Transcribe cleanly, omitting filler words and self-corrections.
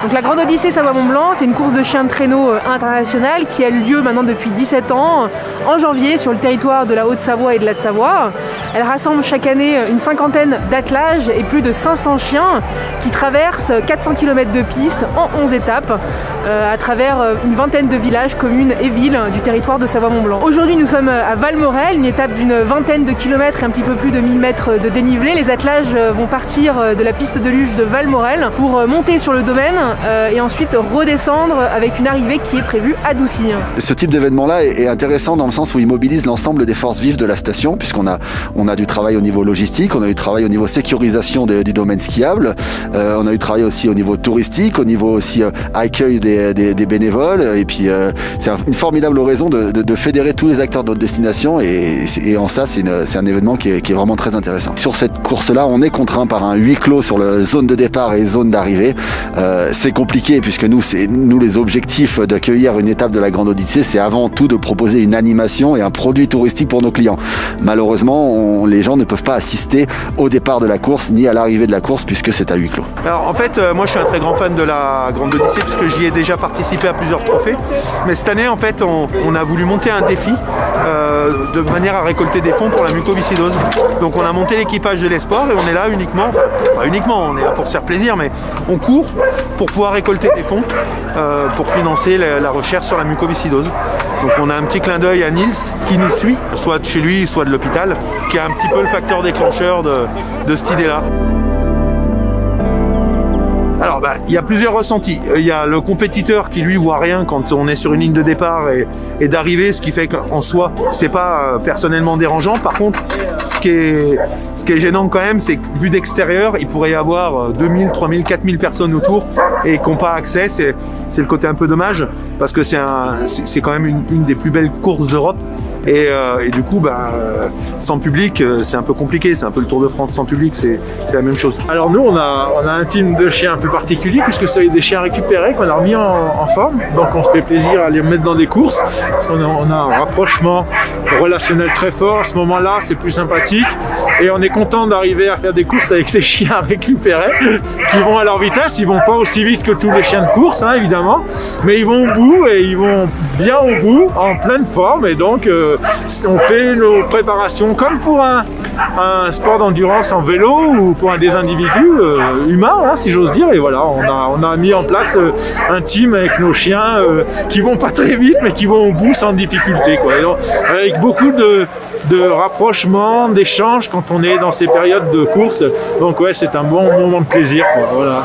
Donc la Grande Odyssée Savoie-Mont-Blanc, c'est une course de chiens de traîneau internationale qui a lieu maintenant depuis 17 ans, en janvier, sur le territoire de la Haute-Savoie et de la Haute-Savoie. Elle rassemble chaque année une cinquantaine d'attelages et plus de 500 chiens qui traversent 400 km de piste en 11 étapes à travers une vingtaine de villages, communes et villes du territoire de Savoie-Mont-Blanc. Aujourd'hui, nous sommes à Valmorel, une étape d'une vingtaine de kilomètres et un petit peu plus de 1000 mètres de dénivelé. Les attelages vont partir de la piste de luge de Valmorel pour monter sur le domaine et ensuite redescendre avec une arrivée qui est prévue à Doucy. Ce type d'événement-là est intéressant dans le sens où il mobilise l'ensemble des forces vives de la station, puisqu'on a du travail au niveau logistique, on a du travail au niveau sécurisation du domaine skiable, on a du travail aussi au niveau touristique, au niveau aussi accueil des bénévoles, et puis c'est une formidable raison de fédérer tous les acteurs de notre destination, et en ça c'est un événement qui est vraiment très intéressant. Sur cette course-là, on est contraint par un huis clos sur la zone de départ et zone d'arrivée. C'est compliqué puisque nous les objectifs d'accueillir une étape de la Grande Odyssée, c'est avant tout de proposer une animation et un produit touristique pour nos clients. Malheureusement, les gens ne peuvent pas assister au départ de la course ni à l'arrivée de la course puisque c'est à huis clos. Alors en fait, moi je suis un très grand fan de la Grande Odyssée puisque j'y ai déjà participé à plusieurs trophées. Mais cette année, en fait, on a voulu monter un défi de manière à récolter des fonds pour la mucoviscidose. Donc on a monté l'équipage de l'Esport et on est là uniquement, enfin pas uniquement, on est là pour se faire plaisir, mais on court pour pouvoir récolter des fonds pour financer la recherche sur la mucoviscidose. Donc on a un petit clin d'œil à Nils qui nous suit, soit de chez lui, soit de l'hôpital, qui est un petit peu le facteur déclencheur de cette idée-là. Alors, il y a plusieurs ressentis. Il y a le compétiteur qui lui voit rien quand on est sur une ligne de départ et d'arrivée, ce qui fait qu'en soi, c'est pas personnellement dérangeant. Par contre, ce qui est gênant quand même, c'est que vu d'extérieur, il pourrait y avoir 2000, 3000, 4000 personnes autour et qui n'ont pas accès. C'est le côté un peu dommage parce que c'est quand même une des plus belles courses d'Europe. Et du coup, sans public, c'est un peu compliqué. C'est un peu le Tour de France sans public, c'est la même chose. Alors nous, on a un team de chiens un peu particulier puisque c'est des chiens récupérés qu'on a remis en forme. Donc on se fait plaisir à les mettre dans des courses parce qu'on a un rapprochement relationnel très fort. À ce moment-là, c'est plus sympathique et on est content d'arriver à faire des courses avec ces chiens récupérés qui vont à leur vitesse. Ils vont pas aussi vite que tous les chiens de course, hein, évidemment, mais ils vont au bout et ils vont bien au bout, en pleine forme, et donc on fait nos préparations comme pour un sport d'endurance en vélo ou pour des individus humains, hein, si j'ose dire. Et voilà, on a mis en place un team avec nos chiens qui vont pas très vite mais qui vont au bout sans difficulté, quoi. Et donc, avec beaucoup de rapprochement, d'échanges quand on est dans ces périodes de course. Donc ouais, c'est un bon moment de plaisir, quoi. Voilà.